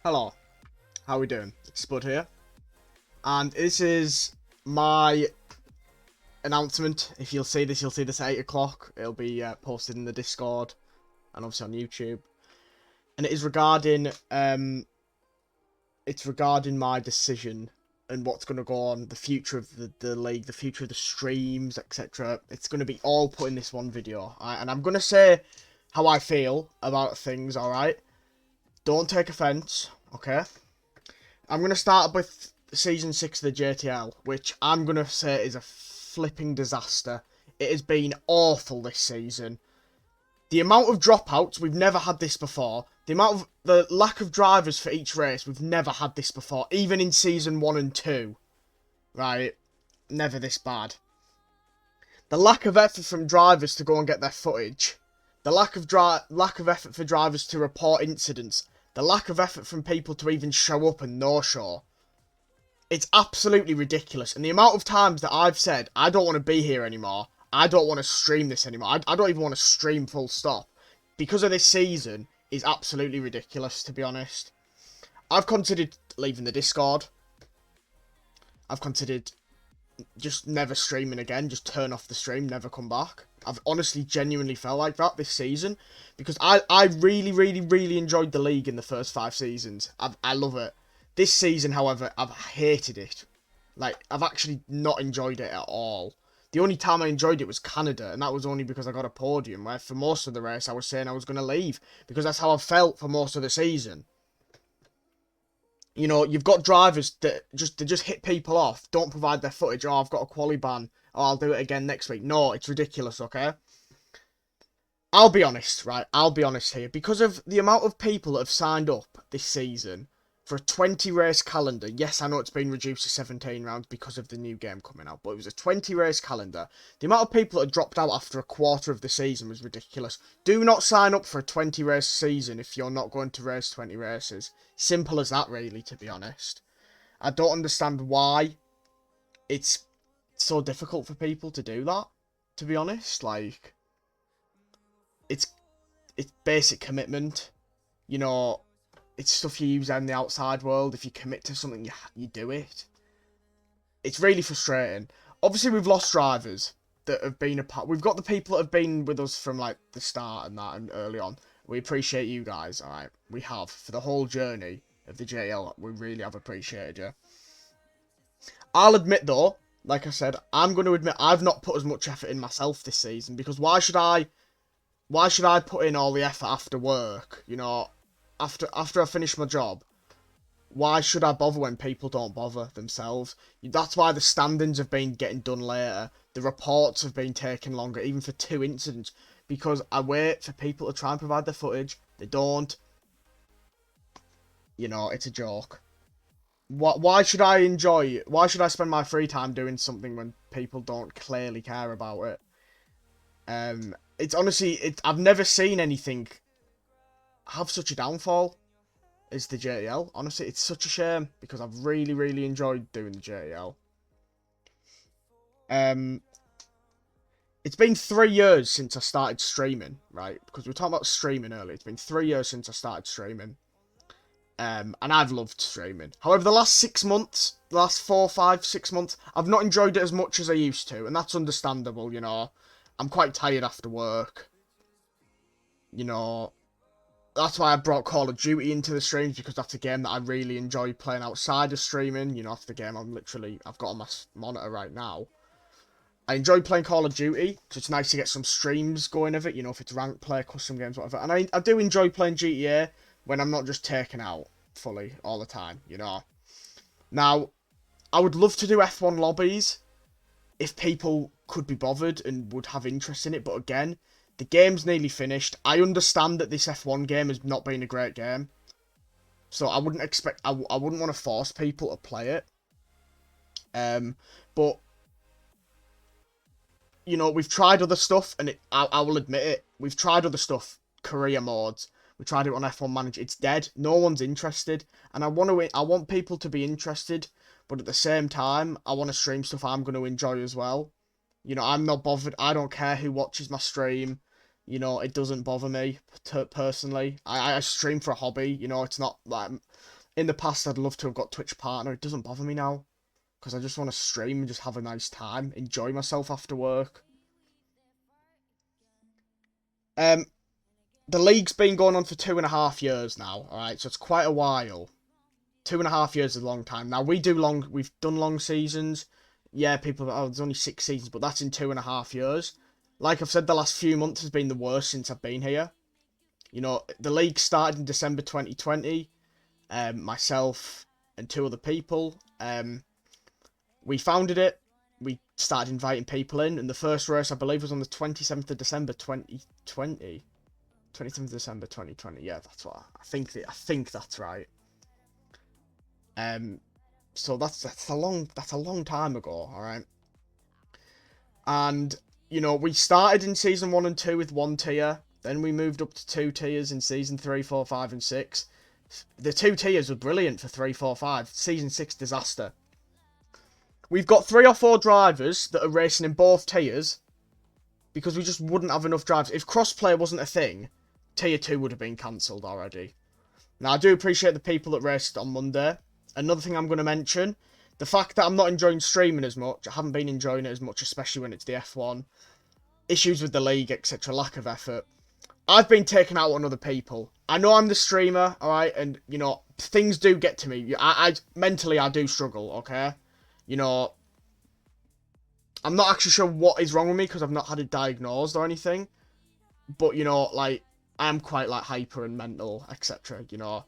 Hello, how we doing? It's Spud here, and this is my announcement. If you'll see this at 8 o'clock. It'll be posted in the Discord and obviously on YouTube, and it is regarding my decision and what's going to go on, the future of the league, the future of the streams, etc. It's going to be all put in this one video, and I'm going to say how I feel about things. All right, don't take offense, okay? I'm going to start with Season 6 of the JTL, which I'm going to say is a flipping disaster. It has been awful this season. The amount of dropouts, we've never had this before. The lack of drivers for each race, we've never had this before. Even in Season 1 and 2. Right? Never this bad. The lack of effort from drivers to go and get their footage. The lack of effort for drivers to report incidents. The lack of effort from people to even show up and no-show. It's absolutely ridiculous. And the amount of times that I've said, I don't want to be here anymore. I don't want to stream this anymore. I don't even want to stream full stop. Because of this season is absolutely ridiculous, to be honest. I've considered leaving the Discord. I've considered just never streaming again. Just turn off the stream, never come back. I've honestly genuinely felt like that this season. Because I really enjoyed the league in the first 5 seasons. I love it. This season, however, I've hated it. Like, I've actually not enjoyed it at all. The only time I enjoyed it was Canada, and that was only because I got a podium, where for most of the race I was saying I was going to leave. Because that's how I felt for most of the season. You know, you've got drivers that just hit people off, don't provide their footage. Oh, I've got a quali ban. Oh, I'll do it again next week. No, it's ridiculous, okay? I'll be honest, right? I'll be honest here. Because of the amount of people that have signed up this season for a 20 race calendar. Yes, I know it's been reduced to 17 rounds because of the new game coming out, but it was a 20 race calendar. The amount of people that dropped out after a quarter of the season was ridiculous. Do not sign up for a 20 race season if you're not going to race 20 races. Simple as that, really, to be honest. I don't understand why it's so difficult for people to do that, to be honest. Like, it's basic commitment, you know. It's stuff you use in the outside world. If you commit to something, you do it. It's really frustrating. Obviously, we've lost drivers that have been a part. We've got the people that have been with us from, like, the start and that and early on. We appreciate you guys, alright? We have. For the whole journey of the JL, we really have appreciated you. I'll admit, though, like I said, I'm going to admit I've not put as much effort in myself this season. Because why should I put in all the effort after work, you know? After I finish my job, why should I bother when people don't bother themselves? That's why the standings have been getting done later. The reports have been taking longer, even for 2 incidents. Because I wait for people to try and provide their footage. They don't. You know, it's a joke. Why should I spend my free time doing something when people don't clearly care about it? It's honestly, I've never seen anything have such a downfall as the JL. Honestly, it's such a shame because I've really enjoyed doing the JL. It's been 3 years since I started streaming, right? Because we were talking about streaming earlier. It's been 3 years since I started streaming. And I've loved streaming. However, the last 6 months, the last 4, 5, 6 months, I've not enjoyed it as much as I used to. And that's understandable, you know. I'm quite tired after work. You know, that's why I brought Call of Duty into the streams, because that's a game that I really enjoy playing outside of streaming. You know, that's the game I've got on my monitor right now. I enjoy playing Call of Duty, so it's nice to get some streams going of it, you know, if it's ranked play, custom games, whatever. And I do enjoy playing GTA when I'm not just taken out fully all the time, you know. Now, I would love to do F1 lobbies if people could be bothered and would have interest in it, but again, the game's nearly finished. I understand that this F1 game has not been a great game. So I wouldn't expect... I wouldn't want to force people to play it. But, you know, we've tried other stuff, and I will admit it. We've tried other stuff. Career modes. We tried it on F1 Manager. It's dead. No one's interested. And I want people to be interested. But at the same time, I want to stream stuff I'm going to enjoy as well. You know, I'm not bothered. I don't care who watches my stream. You know, it doesn't bother me personally. I stream for a hobby. You know, it's not like in the past I'd love to have got Twitch partner. It doesn't bother me now because I just want to stream and just have a nice time, enjoy myself after work. The league's been going on for 2.5 years now. All right, so it's quite a while. 2.5 years is a long time. Now we've done long seasons. Yeah, people, oh, there's only 6 seasons, but that's in 2.5 years. Like I've said, the last few months has been the worst since I've been here. You know, the league started in December 2020. Myself and 2 other people. We founded it. We started inviting people in, and the first race, I believe, was on the 27th of December 2020. 27th of December 2020. Yeah, that's what I think that's right. So that's a long time ago, all right. And you know, we started in season 1 and 2 with 1 tier, then we moved up to 2 tiers in season 3, 4, 5, and 6. The 2 tiers were brilliant for 3, 4, 5. Season 6, disaster. We've got 3 or 4 drivers that are racing in both tiers because we just wouldn't have enough drivers. If crossplay wasn't a thing, tier 2 would have been cancelled already. Now, I do appreciate the people that raced on Monday. Another thing I'm going to mention, the fact that I'm not enjoying streaming as much. I haven't been enjoying it as much, especially when it's the F1. Issues with the league, etc. Lack of effort. I've been taken out on other people. I know I'm the streamer, alright? And, you know, things do get to me. Mentally, I do struggle, okay? You know, I'm not actually sure what is wrong with me because I've not had it diagnosed or anything. But, you know, like, I am quite, like, hyper and mental, etc., you know.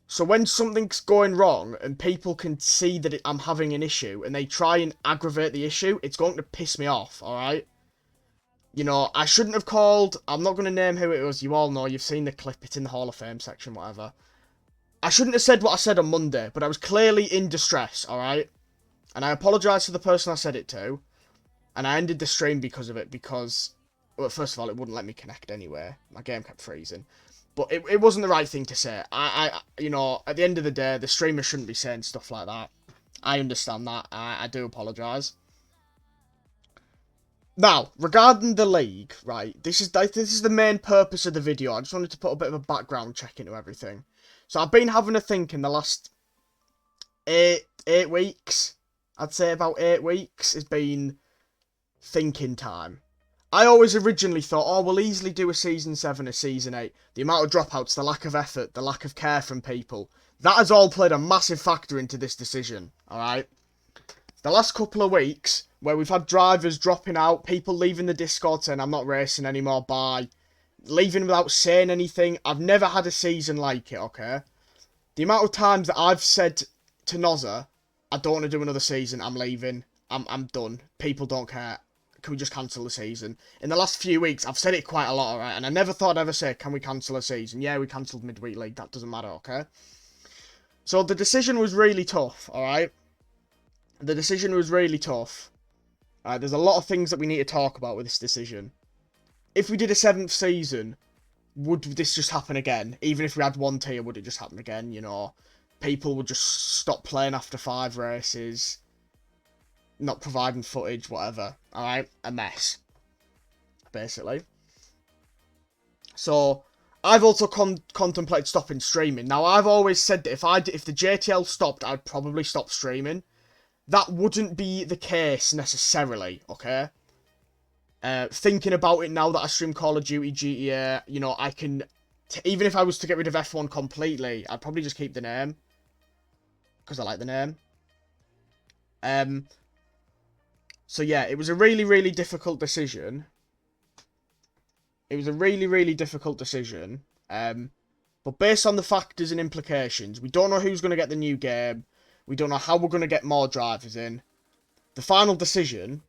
So when something's going wrong and people can see that I'm having an issue and they try and aggravate the issue, it's going to piss me off, alright? You know, I shouldn't have called. I'm not going to name who it was. You all know. You've seen the clip. It's in the Hall of Fame section, whatever. I shouldn't have said what I said on Monday, but I was clearly in distress, alright? And I apologise to the person I said it to. And I ended the stream because of it, because, well, first of all, it wouldn't let me connect anyway. My game kept freezing. But it wasn't the right thing to say. You know, at the end of the day, the streamer shouldn't be saying stuff like that. I understand that. I do apologise. Now, regarding the league, right, this is the main purpose of the video. I just wanted to put a bit of a background check into everything. So I've been having a think in the last eight weeks. I'd say about 8 weeks has been thinking time. I always originally thought, oh, we'll easily do a Season 7, a Season 8. The amount of dropouts, the lack of effort, the lack of care from people. That has all played a massive factor into this decision, alright? The last couple of weeks, where we've had drivers dropping out, people leaving the Discord saying, I'm not racing anymore, bye. Leaving without saying anything. I've never had a season like it, okay? The amount of times that I've said to Nozza, I don't want to do another season, I'm leaving, I'm done. People don't care. Can we just cancel the season? In the last few weeks, I've said it quite a lot, alright? And I never thought I'd ever say, can we cancel a season? Yeah, we cancelled Midweek League, that doesn't matter, okay? So the decision was really tough, alright? The decision was really tough. There's a lot of things that we need to talk about with this decision. If we did a 7th season, would this just happen again? Even if we had 1 tier, would it just happen again? You know, people would just stop playing after 5 races, not providing footage, whatever. Alright? A mess. Basically. So, I've also contemplated stopping streaming. Now, I've always said that if the JTL stopped, I'd probably stop streaming. That wouldn't be the case necessarily, okay? Thinking about it now that I stream Call of Duty, GTA, you know, I can... even if I was to get rid of F1 completely, I'd probably just keep the name. Because I like the name. So yeah, it was a really, really difficult decision. It was a really, really difficult decision. But based on the factors and implications, we don't know who's going to get the new game. We don't know how we're going to get more drivers in. The final decision,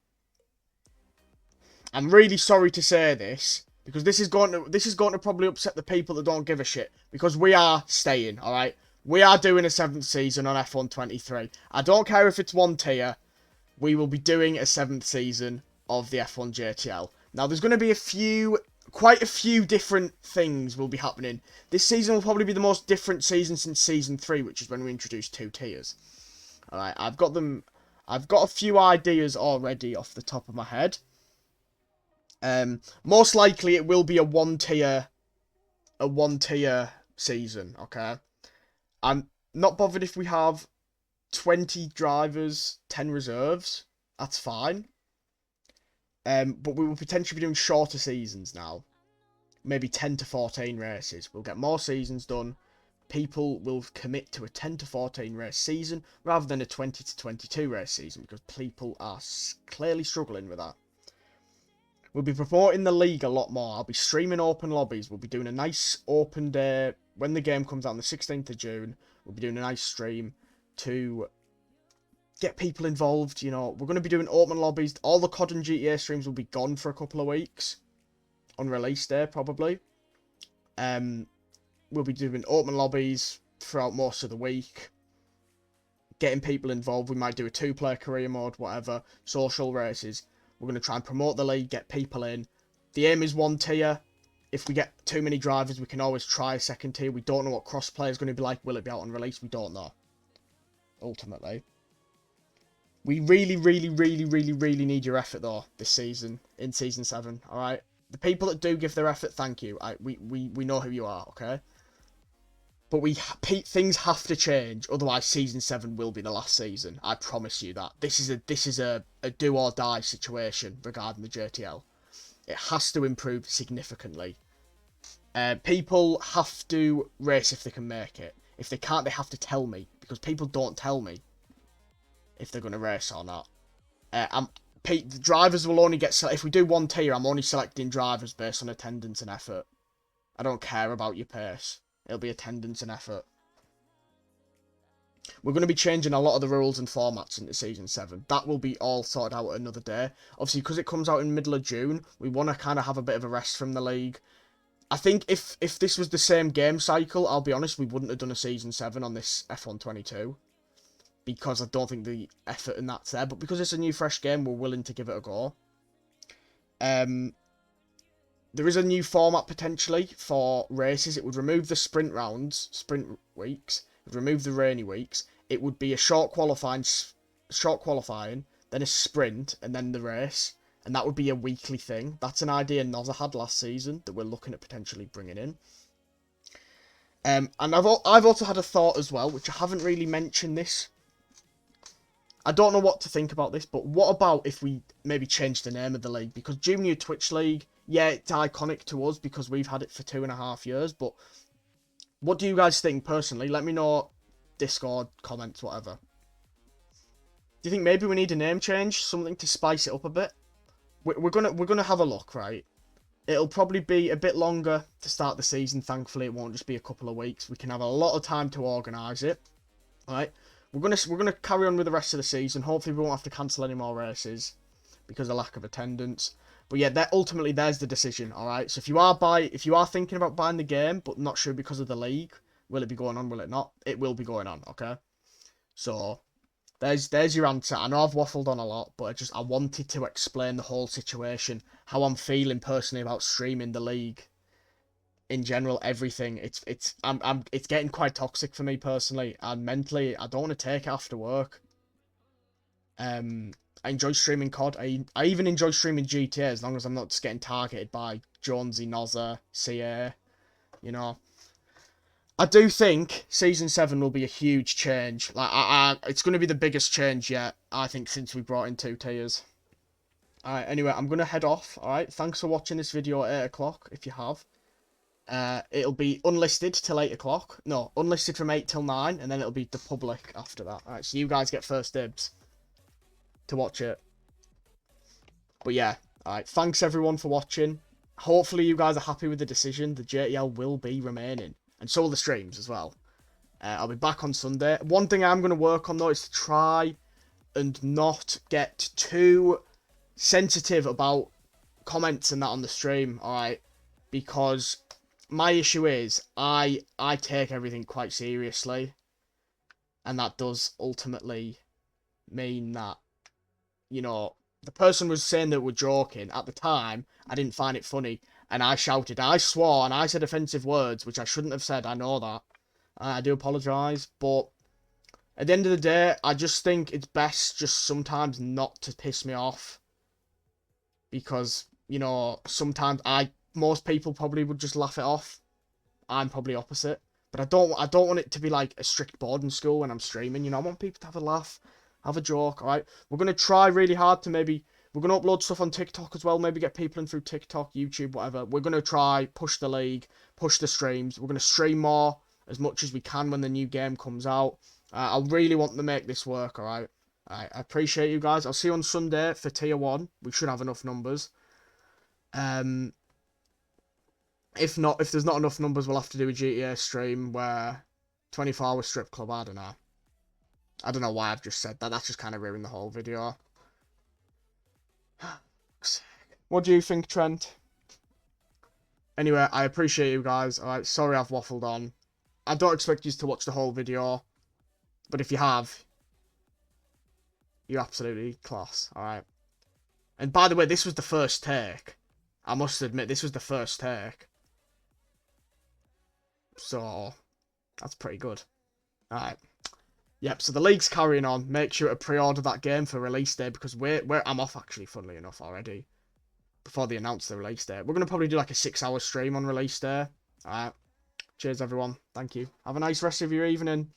I'm really sorry to say this, because this is going to probably upset the people that don't give a shit, because we are staying, alright? We are doing a 7th season on F1 23. I don't care if it's 1 tier, we will be doing a 7th season of the F1 JTL. Now, there's going to be quite a few different things will be happening. This season will probably be the most different season since Season 3, which is when we introduced 2 tiers. Alright, I've got a few ideas already off the top of my head. Most likely it will be a one tier season, okay? I'm not bothered if we have 20 drivers, 10 reserves. That's fine. But we will potentially be doing shorter seasons now. Maybe 10 to 14 races. We'll get more seasons done. People will commit to a 10 to 14 race season rather than a 20 to 22 race season because people are clearly struggling with that. We'll be promoting the league a lot more. I'll be streaming open lobbies. We'll be doing a nice open day when the game comes out on the 16th of June. We'll be doing a nice stream to get people involved. You know, we're going to be doing open lobbies. All the COD and GTA streams will be gone for a couple of weeks on release day, probably. We'll be doing open lobbies throughout most of the week, getting people involved. We might do a 2-player career mode, whatever, social races. We're going to try and promote the league, get people in. The aim is 1 tier. If we get too many drivers, we can always try a 2nd tier. We don't know what crossplay is going to be like. Will it be out on release? We don't know. Ultimately. We really, really, really, really, really need your effort, though, this season, in Season 7, alright? The people that do give their effort, thank you. We know who you are, okay? But things have to change, otherwise Season 7 will be the last season. I promise you that. This is a do or die situation regarding the JTL. It has to improve significantly. People have to race if they can make it. If they can't, they have to tell me, because people don't tell me if they're going to race or not. The drivers will only get if we do 1 tier, I'm only selecting drivers based on attendance and effort. I don't care about your pace. It'll be attendance and effort. We're going to be changing a lot of the rules and formats into Season 7. That will be all sorted out another day. Obviously, because it comes out in the middle of June, we want to kind of have a bit of a rest from the league. I think if this was the same game cycle, I'll be honest, we wouldn't have done a Season 7 on this F122. Because I don't think the effort in that's there. But because it's a new, fresh game, we're willing to give it a go. There is a new format potentially for races. It would remove the sprint weeks. It would remove the rainy weeks. It would be a short qualifying, then a sprint, and then the race. And that would be a weekly thing. That's an idea Nozza had last season that we're looking at potentially bringing in. And I've also had a thought as well, which I haven't really mentioned this. I don't know what to think about this, but what about if we maybe change the name of the league? Because Junior Twitch League, yeah, it's iconic to us because we've had it for 2.5 years, but what do you guys think personally? Let me know, Discord, comments, whatever. Do you think maybe we need a name change? Something to spice it up a bit? We're gonna have a look, right? It'll probably be a bit longer to start the season, thankfully. It won't just be a couple of weeks. We can have a lot of time to organise it. Alright? We're gonna carry on with the rest of the season. Hopefully we won't have to cancel any more races because of lack of attendance. But yeah, ultimately there's the decision. All right. So if you are thinking about buying the game but not sure because of the league, will it be going on? Will it not? It will be going on. Okay. So there's your answer. I know I've waffled on a lot, but I wanted to explain the whole situation, how I'm feeling personally about streaming the league. In general, everything, it's getting quite toxic for me personally and mentally. I don't want to take it after work. I enjoy streaming COD. I even enjoy streaming GTA as long as I'm not just getting targeted by Jonesy, Nozza, CA. You know, I do think Season 7 will be a huge change. Like, it's going to be the biggest change yet, I think, since we brought in 2 tiers. Alright, anyway, I'm going to head off. Alright, thanks for watching this video at 8 o'clock, if you have. It'll be unlisted till 8 o'clock. No, unlisted from 8 till 9, and then it'll be the public after that. Alright, so you guys get first dibs to watch it. But yeah, alright, thanks everyone for watching. Hopefully you guys are happy with the decision. The JTL will be remaining. And so will the streams as well. I'll be back on Sunday. One thing I'm going to work on, though, is to try and not get too sensitive about comments and that on the stream, alright? Because my issue is, I take everything quite seriously. And that does ultimately mean that, you know, the person was saying that we're joking. At the time, I didn't find it funny. And I shouted, I swore, and I said offensive words, which I shouldn't have said. I know that. I do apologise. But at the end of the day, I just think it's best just sometimes not to piss me off. Because you know, sometimes most people probably would just laugh it off. I'm probably opposite. But I don't want it to be like a strict boarding school when I'm streaming. You know, I want people to have a laugh, have a joke. All right, we're gonna try really hard to maybe we're gonna upload stuff on TikTok as well. Maybe get people in through TikTok, YouTube, whatever. We're gonna try push the league, push the streams. We're gonna stream more as much as we can when the new game comes out. I really want to make this work. All right. I appreciate you guys. I'll see you on Sunday for Tier 1. We should have enough numbers. If not, if there's not enough numbers, we'll have to do a GTA stream where 24-hour strip club. I don't know. I don't know why I've just said that. That's just kind of ruined the whole video. What do you think, Trent? Anyway, I appreciate you guys. Alright, sorry I've waffled on. I don't expect you to watch the whole video. But if you have, you're absolutely class. Alright. And by the way, this was the first take. I must admit, this was the first take. So, that's pretty good. Alright. Yep, so the league's carrying on. Make sure to pre-order that game for release day, because I'm off, actually, funnily enough, already. Before they announce the release day. We're going to probably do like a 6-hour stream on release day. Alright. Cheers, everyone. Thank you. Have a nice rest of your evening.